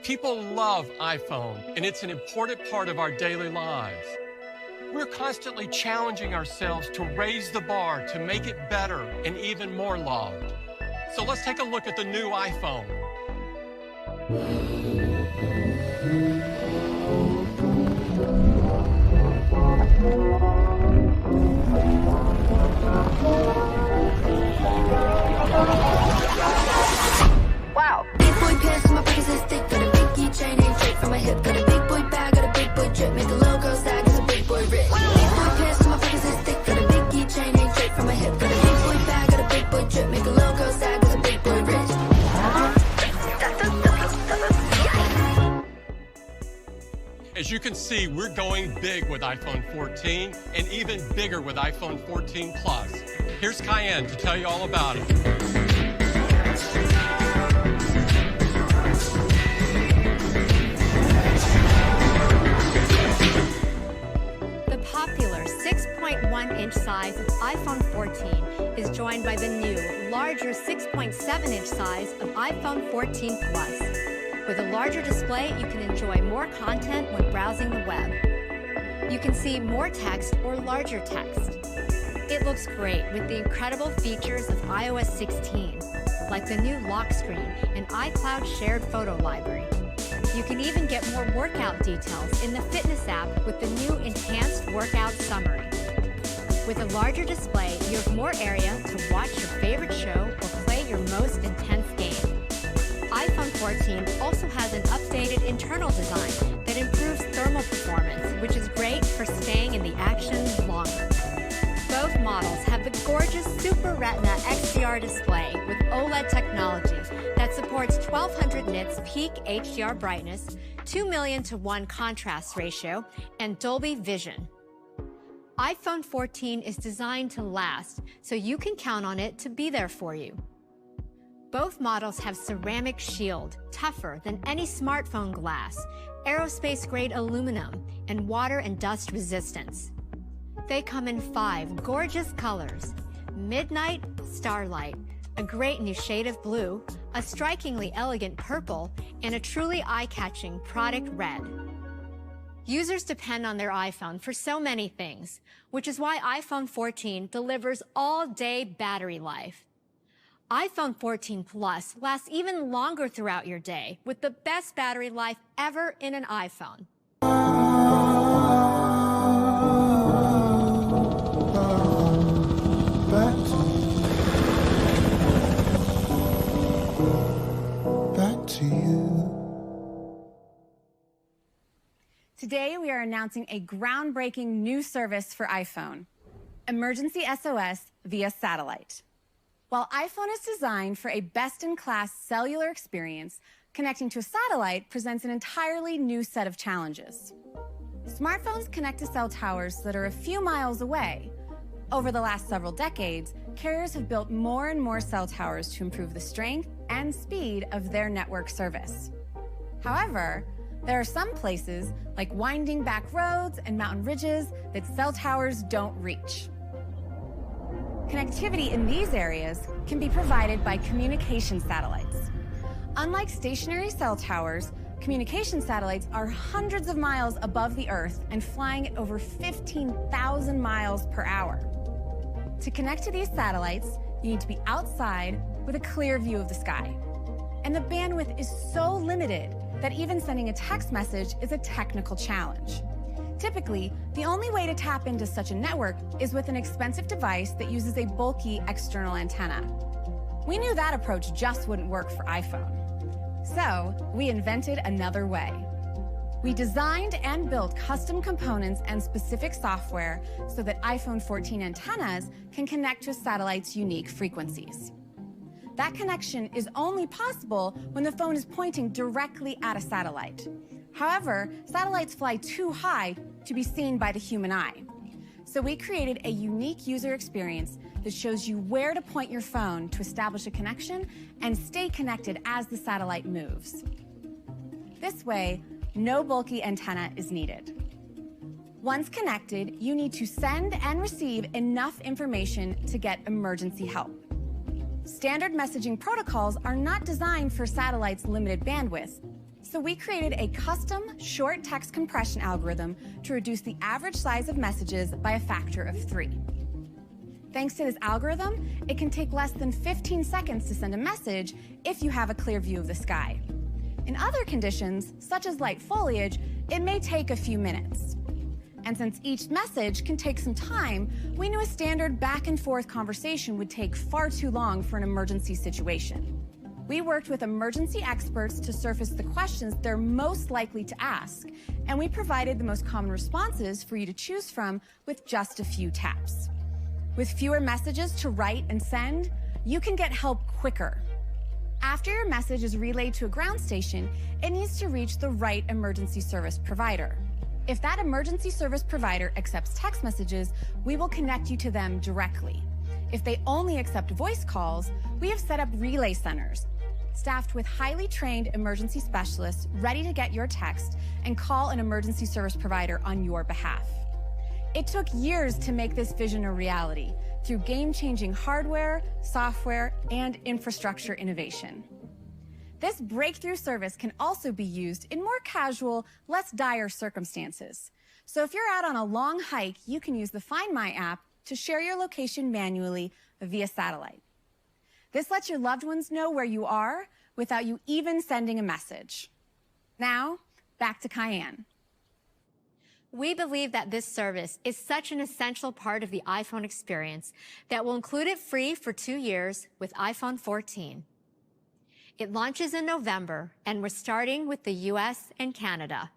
People love iPhone, and it's an important part of our daily lives. We're constantly challenging ourselves to raise the bar to make it better and even more loved. So let's take a look at the new iPhone. Wow. Big boy pants in my pockets is thick. Got a big keychain hang straight from my hip. Got a big boy bag, got a big boy drip. Make a little girl sad, cause a big boy rich. Wow. Big boy pants in my pockets is thick. Got a big keychain hang straight from my hip. Got a big boy bag, got a big boy drip. Make a little girl sad, cause a big boy rich. As you can see, we're going big with iPhone 14 and even bigger with iPhone 14 Plus. Here's Cayenne to tell you all about it. The popular 6.1-inch size of iPhone 14 is joined by the new, larger 6.7-inch size of iPhone 14 Plus. With a larger display, you can enjoy more content when browsing the web. You can see more text or larger text. It looks great with the incredible features of iOS 16, like the new lock screen and iCloud shared photo library. You can even get more workout details in the fitness app with the new enhanced workout summary. With a larger display, you have more area to watch your favorite show or play your most intense game. iPhone 14 also has an updated internal design that improves thermal performance, which is great for staying in the action longer. Both models have the gorgeous Super Retina XDR display with OLED technology that supports 1200 nits peak HDR brightness, 2,000,000:1 contrast ratio, and Dolby Vision. iPhone 14 is designed to last, so you can count on it to be there for you. Both models have ceramic shield, tougher than any smartphone glass, aerospace-grade aluminum, and water and dust resistance. They come in 5 gorgeous colors: Midnight, Starlight, a great new shade of blue, a strikingly elegant purple, and a truly eye-catching product red. Users depend on their iPhone for so many things, which is why iPhone 14 delivers all-day battery life. iPhone 14 Plus lasts even longer throughout your day with the best battery life ever in an iPhone. Back to you. Today, we are announcing a groundbreaking new service for iPhone, Emergency SOS via satellite. While iPhone is designed for a best-in-class cellular experience, connecting to a satellite presents an entirely new set of challenges. Smartphones connect to cell towers that are a few miles away. Over the last several decades, carriers have built more and more cell towers to improve the strength and speed of their network service. However, there are some places, like winding back roads and mountain ridges, that cell towers don't reach. Connectivity in these areas can be provided by communication satellites. Unlike stationary cell towers, communication satellites are hundreds of miles above the Earth and flying at over 15,000 miles per hour. To connect to these satellites, you need to be outside with a clear view of the sky. And the bandwidth is so limited that even sending a text message is a technical challenge. Typically, the only way to tap into such a network is with an expensive device that uses a bulky external antenna. We knew that approach just wouldn't work for iPhone. So, we invented another way. We designed and built custom components and specific software so that iPhone 14 antennas can connect to a satellite's unique frequencies. That connection is only possible when the phone is pointing directly at a satellite. However, satellites fly too high to be seen by the human eye. So we created a unique user experience that shows you where to point your phone to establish a connection and stay connected as the satellite moves. This way, no bulky antenna is needed. Once connected, you need to send and receive enough information to get emergency help. Standard messaging protocols are not designed for satellites' limited bandwidth, So we created a custom short text compression algorithm to reduce the average size of messages by a factor of 3. Thanks to this algorithm, it can take less than 15 seconds to send a message if you have a clear view of the sky. In other conditions, such as light foliage, it may take a few minutes. And since each message can take some time, we knew a standard back and forth conversation would take far too long for an emergency situation. We worked with emergency experts to surface the questions they're most likely to ask, and we provided the most common responses for you to choose from with just a few taps. With fewer messages to write and send, you can get help quicker. After your message is relayed to a ground station, it needs to reach the right emergency service provider. If that emergency service provider accepts text messages, we will connect you to them directly. If they only accept voice calls, we have set up relay centers, staffed with highly trained emergency specialists ready to get your text and call an emergency service provider on your behalf. It took years to make this vision a reality through game-changing hardware, software, and infrastructure innovation. This breakthrough service can also be used in more casual, less dire circumstances. So if you're out on a long hike, you can use the Find My app to share your location manually via satellite. This lets your loved ones know where you are without you even sending a message. Now, back to Cayenne. We believe that this service is such an essential part of the iPhone experience that we'll include it free for 2 years with iPhone 14. It launches in November, and we're starting with the US and Canada.